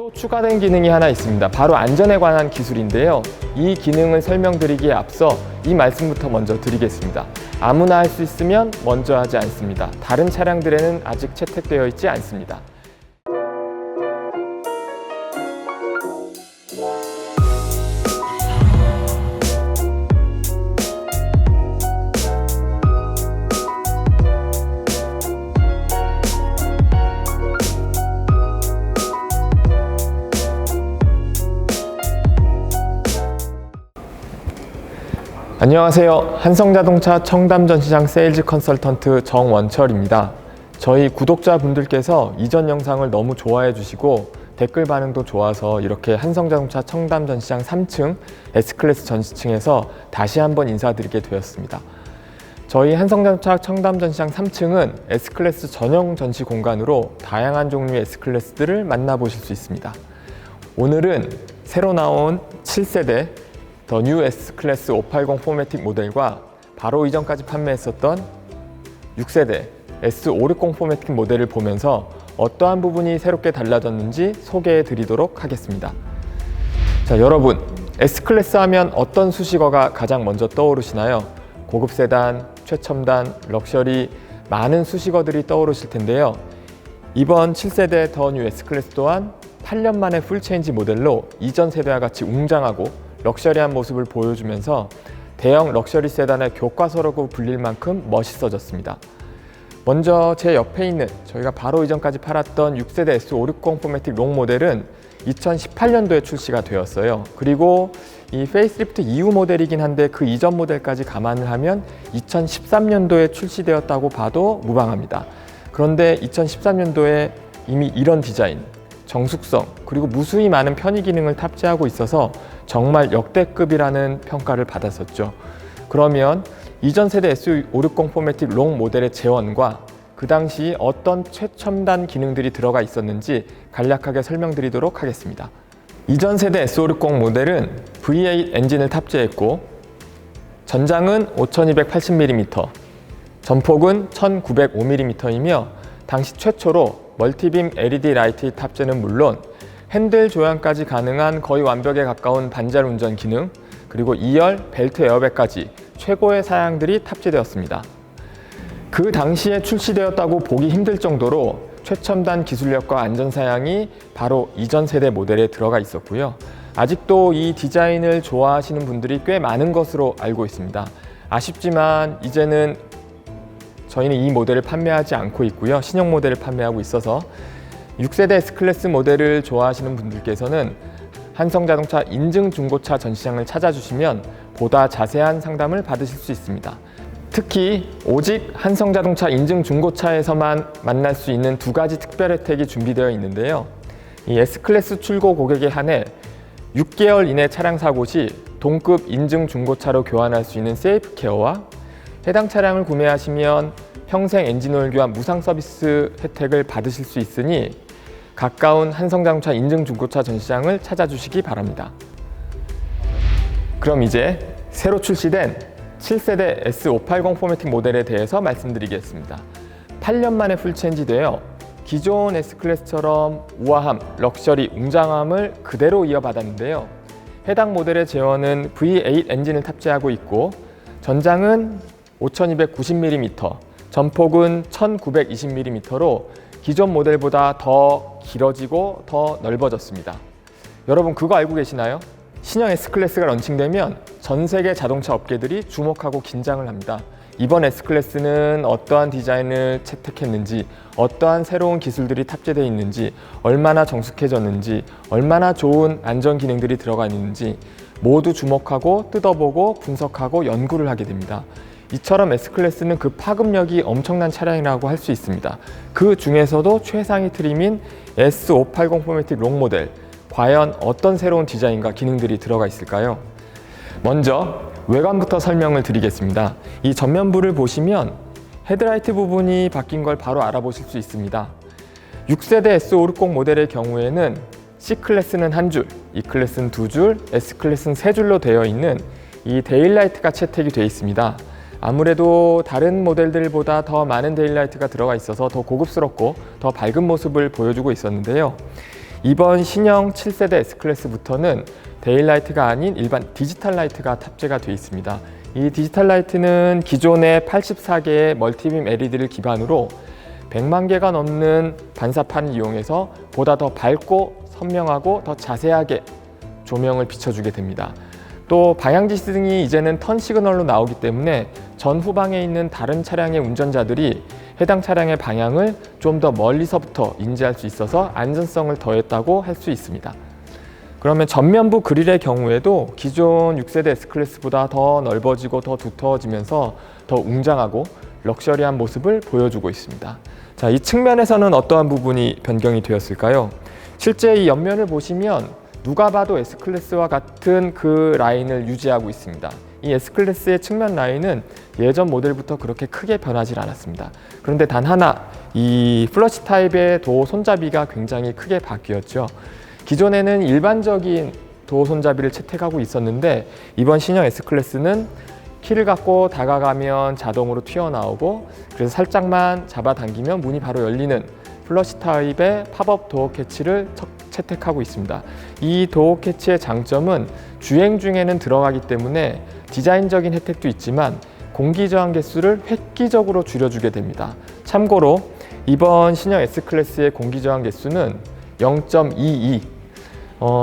또 추가된 기능이 하나 있습니다. 바로 안전에 관한 기술인데요. 이 기능을 설명드리기에 앞서 이 말씀부터 먼저 드리겠습니다. 아무나 할 수 있으면 먼저 하지 않습니다. 다른 차량들에는 아직 채택되어 있지 않습니다. 안녕하세요. 한성자동차 청담전시장 세일즈 컨설턴트 정원철입니다. 저희 구독자분들께서 이전 영상을 너무 좋아해 주시고 댓글 반응도 좋아서 이렇게 한성자동차 청담전시장 3층 S클래스 전시층에서 다시 한번 인사드리게 되었습니다. 저희 한성자동차 청담전시장 3층은 S클래스 전용 전시 공간으로 다양한 종류의 S클래스들을 만나보실 수 있습니다. 오늘은 새로 나온 7세대 더 뉴 S클래스 580 포매틱 모델과 바로 이전까지 판매했었던 6세대 S560 포매틱 모델을 보면서 어떠한 부분이 새롭게 달라졌는지 소개해 드리도록 하겠습니다. 자, 여러분, S클래스 하면 어떤 수식어가 가장 먼저 떠오르시나요? 고급 세단, 최첨단, 럭셔리, 많은 수식어들이 떠오르실 텐데요. 이번 7세대 더 뉴 S클래스 또한 8년 만에 풀체인지 모델로 이전 세대와 같이 웅장하고 럭셔리한 모습을 보여주면서 대형 럭셔리 세단의 교과서라고 불릴 만큼 멋있어졌습니다. 먼저 제 옆에 있는 저희가 바로 이전까지 팔았던 6세대 S560 포매틱 롱 모델은 2018년도에 출시가 되었어요. 그리고 이 페이스리프트 이후 모델이긴 한데 그 이전 모델까지 감안을 하면 2013년도에 출시되었다고 봐도 무방합니다. 그런데 2013년도에 이미 이런 디자인, 정숙성, 그리고 무수히 많은 편의 기능을 탑재하고 있어서 정말 역대급이라는 평가를 받았었죠. 그러면 이전 세대 S560 포매틱 롱 모델의 재원과 그 당시 어떤 최첨단 기능들이 들어가 있었는지 간략하게 설명드리도록 하겠습니다. 이전 세대 S560 모델은 V8 엔진을 탑재했고 전장은 5280mm, 전폭은 1905mm이며 당시 최초로 멀티빔 LED 라이트 탑재는 물론 핸들 조향까지 가능한 거의 완벽에 가까운 반잘 운전 기능, 그리고 2열 벨트 에어백까지 최고의 사양들이 탑재되었습니다. 그 당시에 출시되었다고 보기 힘들 정도로 최첨단 기술력과 안전 사양이 바로 이전 세대 모델에 들어가 있었고요. 아직도 이 디자인을 좋아하시는 분들이 꽤 많은 것으로 알고 있습니다. 아쉽지만 이제는 저희는 이 모델을 판매하지 않고 있고요. 신형 모델을 판매하고 있어서 6세대 S클래스 모델을 좋아하시는 분들께서는 한성자동차 인증중고차 전시장을 찾아주시면 보다 자세한 상담을 받으실 수 있습니다. 특히 오직 한성자동차 인증중고차에서만 만날 수 있는 두 가지 특별 혜택이 준비되어 있는데요. 이 S클래스 출고 고객에 한해 6개월 이내 차량 사고 시 동급 인증중고차로 교환할 수 있는 세이프 케어와 해당 차량을 구매하시면 평생 엔진오일 교환 무상 서비스 혜택을 받으실 수 있으니 가까운 한성자동차 인증중고차 전시장을 찾아주시기 바랍니다. 그럼 이제 새로 출시된 7세대 S580 포매틱 모델에 대해서 말씀드리겠습니다. 8년 만에 풀체인지 되어 기존 S클래스처럼 우아함, 럭셔리, 웅장함을 그대로 이어받았는데요. 해당 모델의 제원은 V8 엔진을 탑재하고 있고 전장은 5290mm, 전폭은 1920mm로 기존 모델보다 더 길어지고 더 넓어졌습니다. 여러분 그거 알고 계시나요? 신형 S클래스가 런칭되면 전 세계 자동차 업계들이 주목하고 긴장을 합니다. 이번 S클래스는 어떠한 디자인을 채택했는지, 어떠한 새로운 기술들이 탑재되어 있는지, 얼마나 정숙해졌는지, 얼마나 좋은 안전 기능들이 들어가 있는지 모두 주목하고 뜯어보고 분석하고 연구를 하게 됩니다. 이처럼 S클래스는 그 파급력이 엄청난 차량이라고 할 수 있습니다. 그 중에서도 최상위 트림인 S580 포매틱 롱 모델, 과연 어떤 새로운 디자인과 기능들이 들어가 있을까요? 먼저 외관부터 설명을 드리겠습니다. 이 전면부를 보시면 헤드라이트 부분이 바뀐 걸 바로 알아보실 수 있습니다. 6세대 S560 모델의 경우에는 C클래스는 한 줄, E클래스는 두 줄, S클래스는 세 줄로 되어 있는 이 데일라이트가 채택이 되어 있습니다. 아무래도 다른 모델들보다 더 많은 데일라이트가 들어가 있어서 더 고급스럽고 더 밝은 모습을 보여주고 있었는데요. 이번 신형 7세대 S클래스부터는 데일라이트가 아닌 일반 디지털 라이트가 탑재가 되어 있습니다. 이 디지털 라이트는 기존의 84개의 멀티빔 LED를 기반으로 100만 개가 넘는 반사판을 이용해서 보다 더 밝고 선명하고 더 자세하게 조명을 비춰주게 됩니다. 또 방향지시등이 이제는 턴 시그널로 나오기 때문에 전후방에 있는 다른 차량의 운전자들이 해당 차량의 방향을 좀 더 멀리서부터 인지할 수 있어서 안전성을 더했다고 할 수 있습니다. 그러면 전면부 그릴의 경우에도 기존 6세대 S클래스보다 더 넓어지고 더 두터워지면서 더 웅장하고 럭셔리한 모습을 보여주고 있습니다. 자, 이 측면에서는 어떠한 부분이 변경이 되었을까요? 실제 이 옆면을 보시면 누가 봐도 S클래스와 같은 그 라인을 유지하고 있습니다. 이 S클래스의 측면 라인은 예전 모델부터 그렇게 크게 변하지 않았습니다. 그런데 단 하나, 이 플러시 타입의 도어 손잡이가 굉장히 크게 바뀌었죠. 기존에는 일반적인 도어 손잡이를 채택하고 있었는데 이번 신형 S클래스는 키를 갖고 다가가면 자동으로 튀어나오고 그래서 살짝만 잡아당기면 문이 바로 열리는 플러시 타입의 팝업 도어 캐치를 채택하고 있습니다. 이 도어 캐치의 장점은 주행 중에는 들어가기 때문에 디자인적인 혜택도 있지만 공기 저항 개수를 획기적으로 줄여주게 됩니다. 참고로 이번 신형 S클래스의 공기 저항 개수는 0.22.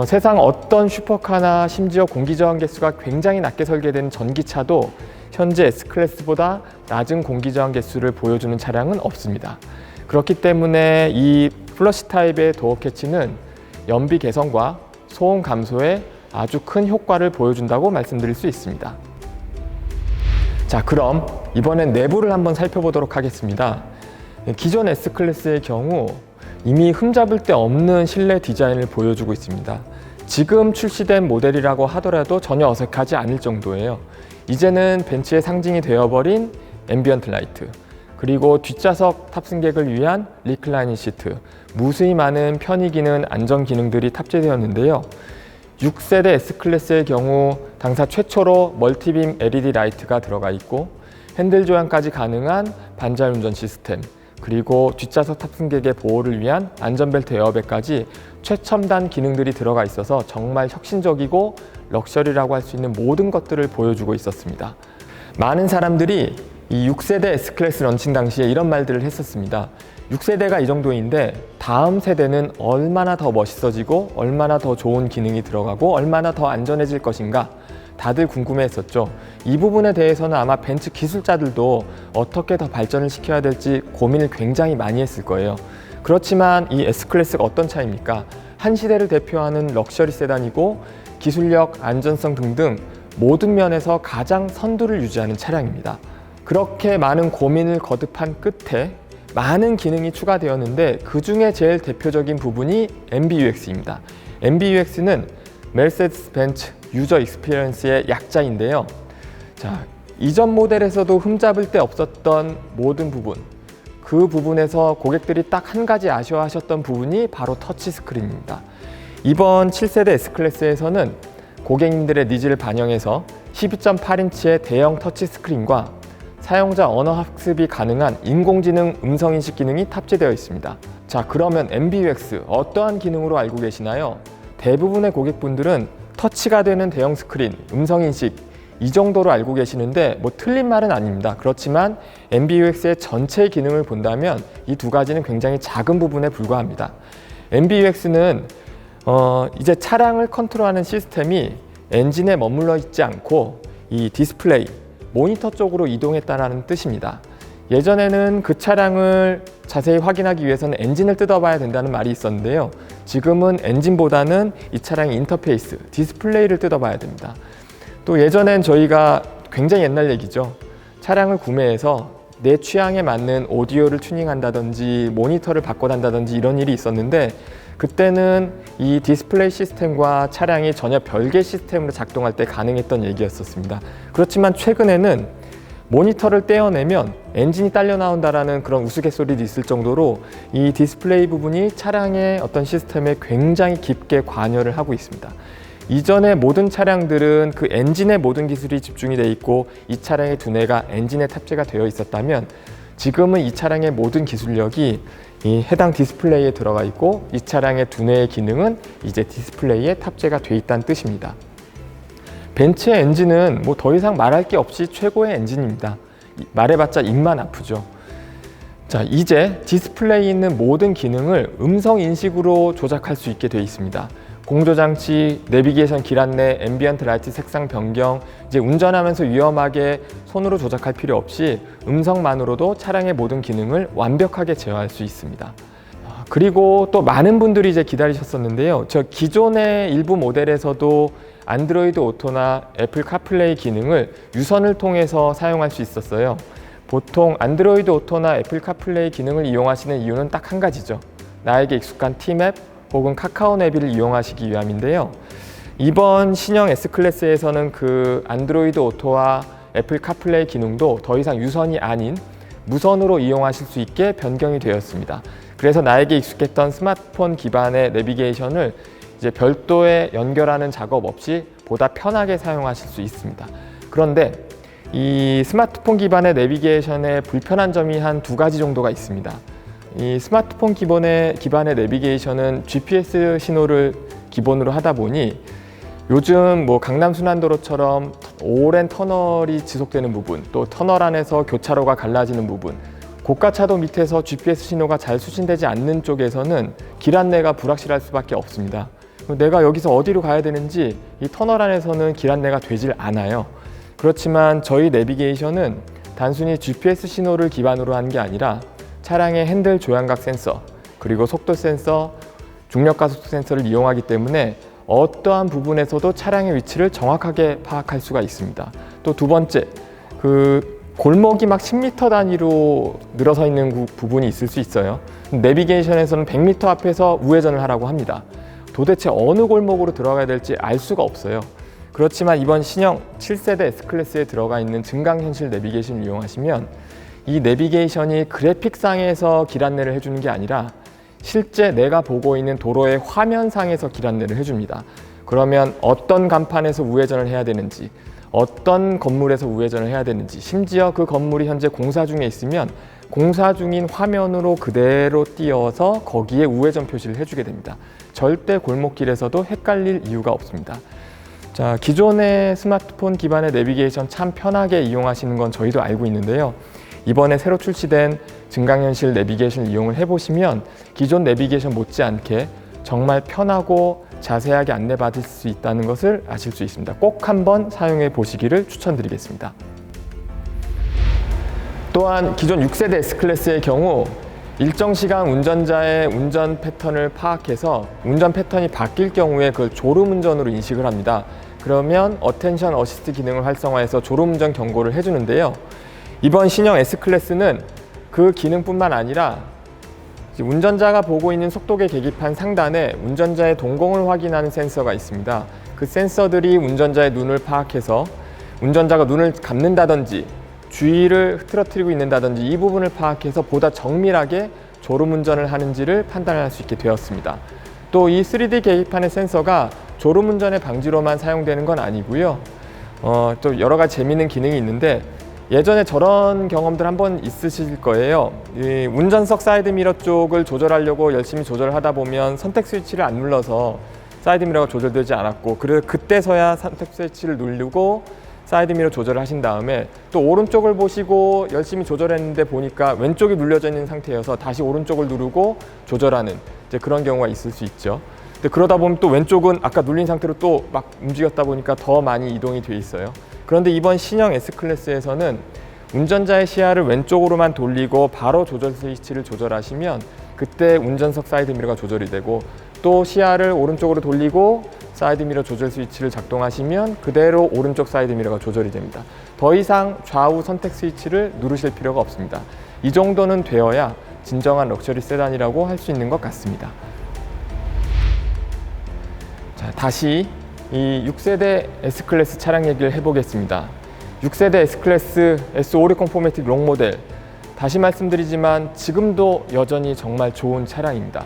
세상 어떤 슈퍼카나 심지어 공기 저항 개수가 굉장히 낮게 설계된 전기차도 현재 S클래스보다 낮은 공기 저항 개수를 보여주는 차량은 없습니다. 그렇기 때문에 이 플러시 타입의 도어 캐치는 연비 개선과 소음 감소에 아주 큰 효과를 보여준다고 말씀드릴 수 있습니다. 자, 그럼 이번엔 내부를 한번 살펴보도록 하겠습니다. 기존 S클래스의 경우 이미 흠잡을 데 없는 실내 디자인을 보여주고 있습니다. 지금 출시된 모델이라고 하더라도 전혀 어색하지 않을 정도예요. 이제는 벤츠의 상징이 되어버린 앰비언트 라이트, 그리고 뒷좌석 탑승객을 위한 리클라이닝 시트, 무수히 많은 편의 기능, 안전 기능들이 탑재되었는데요. 6세대 S클래스의 경우 당사 최초로 멀티빔 LED 라이트가 들어가 있고 핸들 조향까지 가능한 반자율 운전 시스템, 그리고 뒷좌석 탑승객의 보호를 위한 안전벨트 에어백까지 최첨단 기능들이 들어가 있어서 정말 혁신적이고 럭셔리라고 할 수 있는 모든 것들을 보여주고 있었습니다. 많은 사람들이 이 6세대 S클래스 런칭 당시에 이런 말들을 했었습니다. 6세대가 이 정도인데 다음 세대는 얼마나 더 멋있어지고 얼마나 더 좋은 기능이 들어가고 얼마나 더 안전해질 것인가 다들 궁금해했었죠. 이 부분에 대해서는 아마 벤츠 기술자들도 어떻게 더 발전을 시켜야 될지 고민을 굉장히 많이 했을 거예요. 그렇지만 이 S클래스가 어떤 차입니까? 한 시대를 대표하는 럭셔리 세단이고 기술력, 안전성 등등 모든 면에서 가장 선두를 유지하는 차량입니다. 그렇게 많은 고민을 거듭한 끝에 많은 기능이 추가되었는데 그 중에 제일 대표적인 부분이 MBUX입니다. MBUX는 메르세데스 벤츠 유저 익스피리언스의 약자인데요. 자, 이전 모델에서도 흠잡을 데 없었던 모든 부분, 그 부분에서 고객들이 딱 한 가지 아쉬워하셨던 부분이 바로 터치 스크린입니다. 이번 7세대 S클래스에서는 고객님들의 니즈를 반영해서 12.8인치의 대형 터치 스크린과 사용자 언어 학습이 가능한 인공지능 음성인식 기능이 탑재되어 있습니다. 자, 그러면 MBUX 어떠한 기능으로 알고 계시나요? 대부분의 고객분들은 터치가 되는 대형 스크린, 음성인식 이 정도로 알고 계시는데 뭐 틀린 말은 아닙니다. 그렇지만 MBUX의 전체 기능을 본다면 이 두 가지는 굉장히 작은 부분에 불과합니다. MBUX는 이제 차량을 컨트롤하는 시스템이 엔진에 머물러 있지 않고 이 디스플레이, 모니터 쪽으로 이동했다는 뜻입니다. 예전에는 그 차량을 자세히 확인하기 위해서는 엔진을 뜯어봐야 된다는 말이 있었는데요. 지금은 엔진보다는 이 차량의 인터페이스, 디스플레이를 뜯어봐야 됩니다. 또 예전엔 저희가 굉장히 옛날 얘기죠. 차량을 구매해서 내 취향에 맞는 오디오를 튜닝한다든지 모니터를 바꿔단다든지 이런 일이 있었는데 그때는 이 디스플레이 시스템과 차량이 전혀 별개 시스템으로 작동할 때 가능했던 얘기였었습니다. 그렇지만 최근에는 모니터를 떼어내면 엔진이 딸려 나온다라는 그런 우스갯소리도 있을 정도로 이 디스플레이 부분이 차량의 어떤 시스템에 굉장히 깊게 관여를 하고 있습니다. 이전의 모든 차량들은 그 엔진의 모든 기술이 집중이 돼 있고 이 차량의 두뇌가 엔진에 탑재가 되어 있었다면 지금은 이 차량의 모든 기술력이 이 해당 디스플레이에 들어가 있고 이 차량의 두뇌의 기능은 이제 디스플레이에 탑재가 돼 있다는 뜻입니다. 벤츠의 엔진은 뭐 더 이상 말할 게 없이 최고의 엔진입니다. 말해봤자 입만 아프죠. 자, 이제 디스플레이에 있는 모든 기능을 음성 인식으로 조작할 수 있게 되어 있습니다. 공조장치, 내비게이션 길 안내, 앰비언트 라이트 색상 변경, 이제 운전하면서 위험하게 손으로 조작할 필요 없이 음성만으로도 차량의 모든 기능을 완벽하게 제어할 수 있습니다. 그리고 또 많은 분들이 이제 기다리셨었는데요. 저 기존의 일부 모델에서도 안드로이드 오토나 애플 카플레이 기능을 유선을 통해서 사용할 수 있었어요. 보통 안드로이드 오토나 애플 카플레이 기능을 이용하시는 이유는 딱 한 가지죠. 나에게 익숙한 T맵 혹은 카카오 내비를 이용하시기 위함인데요. 이번 신형 S클래스에서는 그 안드로이드 오토와 애플 카플레이 기능도 더 이상 유선이 아닌 무선으로 이용하실 수 있게 변경이 되었습니다. 그래서 나에게 익숙했던 스마트폰 기반의 내비게이션을 이제 별도의 연결하는 작업 없이 보다 편하게 사용하실 수 있습니다. 그런데 이 스마트폰 기반의 내비게이션의 불편한 점이 한 두 가지 정도가 있습니다. 이 스마트폰 기반의 내비게이션은 GPS 신호를 기본으로 하다 보니 요즘 뭐 강남순환도로처럼 오랜 터널이 지속되는 부분, 또 터널 안에서 교차로가 갈라지는 부분, 고가차도 밑에서 GPS 신호가 잘 수신되지 않는 쪽에서는 길 안내가 불확실할 수밖에 없습니다. 내가 여기서 어디로 가야 되는지 이 터널 안에서는 길 안내가 되질 않아요. 그렇지만 저희 내비게이션은 단순히 GPS 신호를 기반으로 한 게 아니라 차량의 핸들 조향각 센서, 그리고 속도 센서, 중력 가속 센서를 이용하기 때문에 어떠한 부분에서도 차량의 위치를 정확하게 파악할 수가 있습니다. 또 두 번째, 그 골목이 막 10m 단위로 늘어서 있는 부분이 있을 수 있어요. 내비게이션에서는 100m 앞에서 우회전을 하라고 합니다. 도대체 어느 골목으로 들어가야 될지 알 수가 없어요. 그렇지만 이번 신형 7세대 S클래스에 들어가 있는 증강현실 내비게이션을 이용하시면 이 내비게이션이 그래픽상에서 길 안내를 해주는 게 아니라 실제 내가 보고 있는 도로의 화면상에서 길 안내를 해줍니다. 그러면 어떤 간판에서 우회전을 해야 되는지, 어떤 건물에서 우회전을 해야 되는지, 심지어 그 건물이 현재 공사 중에 있으면 공사 중인 화면으로 그대로 띄어서 거기에 우회전 표시를 해주게 됩니다. 절대 골목길에서도 헷갈릴 이유가 없습니다. 자, 기존의 스마트폰 기반의 내비게이션 참 편하게 이용하시는 건 저희도 알고 있는데요. 이번에 새로 출시된 증강현실 내비게이션을 이용을 해보시면 기존 내비게이션 못지않게 정말 편하고 자세하게 안내받을 수 있다는 것을 아실 수 있습니다. 꼭 한번 사용해 보시기를 추천드리겠습니다. 또한 기존 6세대 S클래스의 경우 일정 시간 운전자의 운전 패턴을 파악해서 운전 패턴이 바뀔 경우에 그걸 졸음운전으로 인식을 합니다. 그러면 어텐션 어시스트 기능을 활성화해서 졸음운전 경고를 해주는데요. 이번 신형 S클래스는 그 기능뿐만 아니라 운전자가 보고 있는 속도계 계기판 상단에 운전자의 동공을 확인하는 센서가 있습니다. 그 센서들이 운전자의 눈을 파악해서 운전자가 눈을 감는다든지 주의를 흐트러뜨리고 있는다든지 이 부분을 파악해서 보다 정밀하게 졸음운전을 하는지를 판단할 수 있게 되었습니다. 또 이 3D 계기판의 센서가 졸음운전의 방지로만 사용되는 건 아니고요. 또 여러 가지 재미있는 기능이 있는데 예전에 저런 경험들 한번 있으실 거예요. 이 운전석 사이드미러 쪽을 조절하려고 열심히 조절을 하다 보면 선택 스위치를 안 눌러서 사이드미러가 조절되지 않았고 그때서야 선택 스위치를 누르고 사이드미러 조절을 하신 다음에 또 오른쪽을 보시고 열심히 조절했는데 보니까 왼쪽이 눌려져 있는 상태여서 다시 오른쪽을 누르고 조절하는 이제 그런 경우가 있을 수 있죠. 근데 그러다 보면 또 왼쪽은 아까 눌린 상태로 또 막 움직였다 보니까 더 많이 이동이 돼 있어요. 그런데 이번 신형 S클래스에서는 운전자의 시야를 왼쪽으로만 돌리고 바로 조절 스위치를 조절하시면 그때 운전석 사이드미러가 조절이 되고 또 시야를 오른쪽으로 돌리고 사이드미러 조절 스위치를 작동하시면 그대로 오른쪽 사이드미러가 조절이 됩니다. 더 이상 좌우 선택 스위치를 누르실 필요가 없습니다. 이 정도는 되어야 진정한 럭셔리 세단이라고 할 수 있는 것 같습니다. 자, 다시 이 6세대 S클래스 차량 얘기를 해보겠습니다. 6세대 S클래스 S560 포매틱 롱 모델, 다시 말씀드리지만 지금도 여전히 정말 좋은 차량입니다.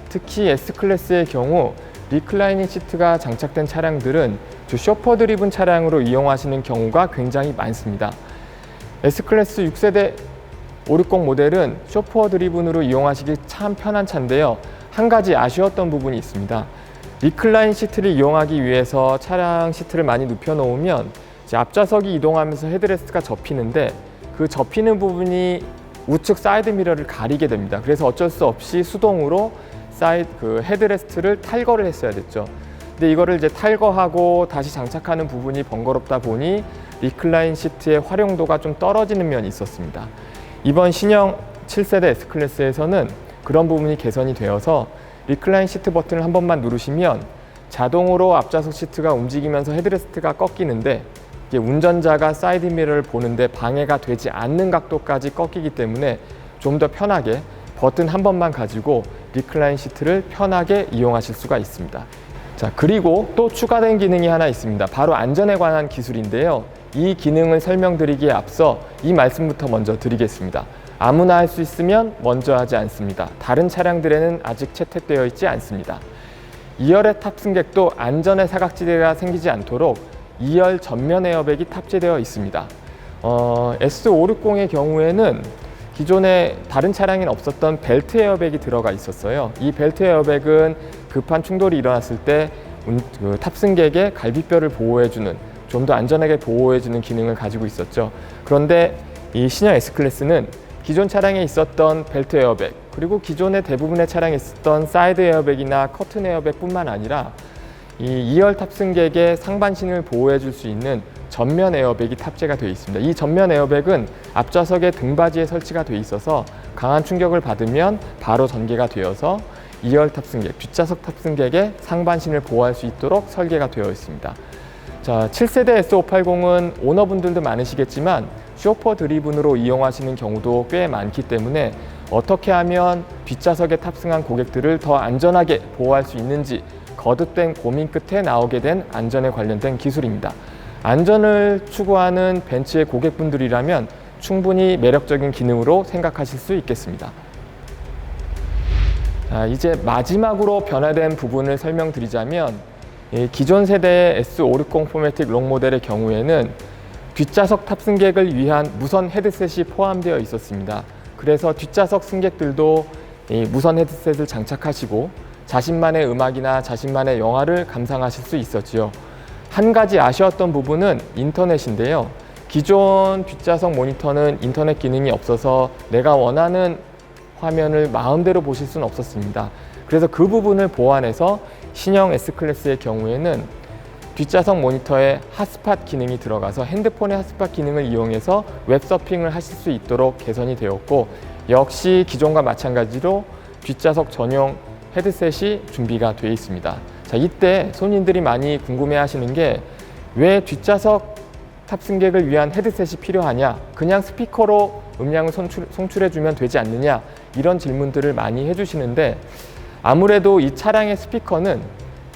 특히 S클래스의 경우 리클라이닝 시트가 장착된 차량들은 쇼퍼 드리븐 차량으로 이용하시는 경우가 굉장히 많습니다. S클래스 6세대 560 모델은 쇼퍼 드리븐으로 이용하시기 참 편한 차인데요. 한 가지 아쉬웠던 부분이 있습니다. 리클라인 시트를 이용하기 위해서 차량 시트를 많이 눕혀 놓으면 이제 앞좌석이 이동하면서 헤드레스트가 접히는데 그 접히는 부분이 우측 사이드 미러를 가리게 됩니다. 그래서 어쩔 수 없이 수동으로 헤드레스트를 탈거를 했어야 됐죠. 근데 이거를 이제 탈거하고 다시 장착하는 부분이 번거롭다 보니 리클라인 시트의 활용도가 좀 떨어지는 면이 있었습니다. 이번 신형 7세대 S클래스에서는 그런 부분이 개선이 되어서 리클라인 시트 버튼을 한 번만 누르시면 자동으로 앞좌석 시트가 움직이면서 헤드레스트가 꺾이는데 이게 운전자가 사이드 미러를 보는데 방해가 되지 않는 각도까지 꺾이기 때문에 좀 더 편하게 버튼 한 번만 가지고 리클라인 시트를 편하게 이용하실 수가 있습니다. 자, 그리고 또 추가된 기능이 하나 있습니다. 바로 안전에 관한 기술인데요. 이 기능을 설명드리기에 앞서 이 말씀부터 먼저 드리겠습니다. 아무나 할 수 있으면 먼저 하지 않습니다. 다른 차량들에는 아직 채택되어 있지 않습니다. 2열의 탑승객도 안전의 사각지대가 생기지 않도록 2열 전면 에어백이 탑재되어 있습니다. S560의 경우에는 기존에 다른 차량에는 없었던 벨트 에어백이 들어가 있었어요. 이 벨트 에어백은 급한 충돌이 일어났을 때 탑승객의 갈비뼈를 보호해주는, 좀 더 안전하게 보호해주는 기능을 가지고 있었죠. 그런데 이 신형 S클래스는 기존 차량에 있었던 벨트 에어백, 그리고 기존의 대부분의 차량에 있었던 사이드 에어백이나 커튼 에어백뿐만 아니라 이 2열 탑승객의 상반신을 보호해줄 수 있는 전면 에어백이 탑재가 되어 있습니다. 이 전면 에어백은 앞좌석의 등받이에 설치가 되어 있어서 강한 충격을 받으면 바로 전개가 되어서 2열 탑승객, 뒷좌석 탑승객의 상반신을 보호할 수 있도록 설계가 되어 있습니다. 자, 7세대 S580은 오너분들도 많으시겠지만 쇼퍼 드리븐으로 이용하시는 경우도 꽤 많기 때문에 어떻게 하면 뒷좌석에 탑승한 고객들을 더 안전하게 보호할 수 있는지 거듭된 고민 끝에 나오게 된 안전에 관련된 기술입니다. 안전을 추구하는 벤츠의 고객분들이라면 충분히 매력적인 기능으로 생각하실 수 있겠습니다. 이제 마지막으로 변화된 부분을 설명드리자면 기존 세대의 S560 포매틱 롱 모델의 경우에는 뒷좌석 탑승객을 위한 무선 헤드셋이 포함되어 있었습니다. 그래서 뒷좌석 승객들도 무선 헤드셋을 장착하시고 자신만의 음악이나 자신만의 영화를 감상하실 수 있었지요. 한 가지 아쉬웠던 부분은 인터넷인데요. 기존 뒷좌석 모니터는 인터넷 기능이 없어서 내가 원하는 화면을 마음대로 보실 수는 없었습니다. 그래서 그 부분을 보완해서 신형 S클래스의 경우에는 뒷좌석 모니터에 핫스팟 기능이 들어가서 핸드폰의 핫스팟 기능을 이용해서 웹서핑을 하실 수 있도록 개선이 되었고, 역시 기존과 마찬가지로 뒷좌석 전용 헤드셋이 준비가 되어 있습니다. 자, 이때 손님들이 많이 궁금해 하시는 게 왜 뒷좌석 탑승객을 위한 헤드셋이 필요하냐, 그냥 스피커로 음량을 송출해주면 되지 않느냐, 이런 질문들을 많이 해주시는데, 아무래도 이 차량의 스피커는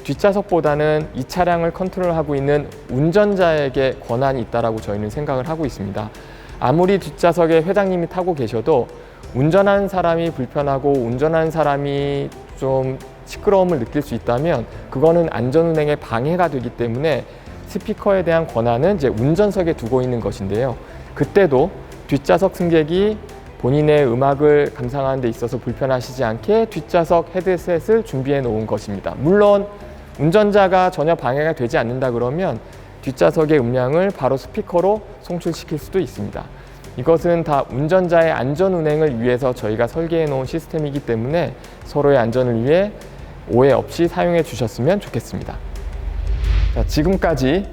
뒷좌석보다는 이 차량을 컨트롤하고 있는 운전자에게 권한이 있다고 저희는 생각을 하고 있습니다. 아무리 뒷좌석에 회장님이 타고 계셔도 운전하는 사람이 불편하고 운전하는 사람이 좀 시끄러움을 느낄 수 있다면 그거는 안전운행에 방해가 되기 때문에 스피커에 대한 권한은 이제 운전석에 두고 있는 것인데요. 그때도 뒷좌석 승객이 본인의 음악을 감상하는 데 있어서 불편하시지 않게 뒷좌석 헤드셋을 준비해 놓은 것입니다. 물론 운전자가 전혀 방해가 되지 않는다 그러면 뒷좌석의 음량을 바로 스피커로 송출시킬 수도 있습니다. 이것은 다 운전자의 안전 운행을 위해서 저희가 설계해 놓은 시스템이기 때문에 서로의 안전을 위해 오해 없이 사용해 주셨으면 좋겠습니다. 자, 지금까지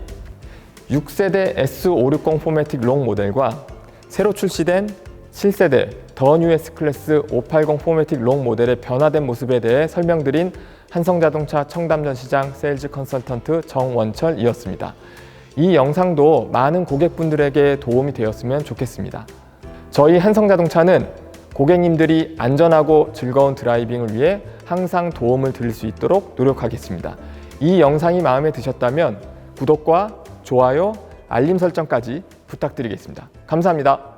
6세대 S560 포매틱 롱 모델과 새로 출시된 7세대 더 뉴 S클래스 580 포매틱 롱 모델의 변화된 모습에 대해 설명드린 한성자동차 청담전시장 세일즈 컨설턴트 정원철이었습니다. 이 영상도 많은 고객분들에게 도움이 되었으면 좋겠습니다. 저희 한성자동차는 고객님들이 안전하고 즐거운 드라이빙을 위해 항상 도움을 드릴 수 있도록 노력하겠습니다. 이 영상이 마음에 드셨다면 구독과 좋아요, 알림 설정까지 부탁드리겠습니다. 감사합니다.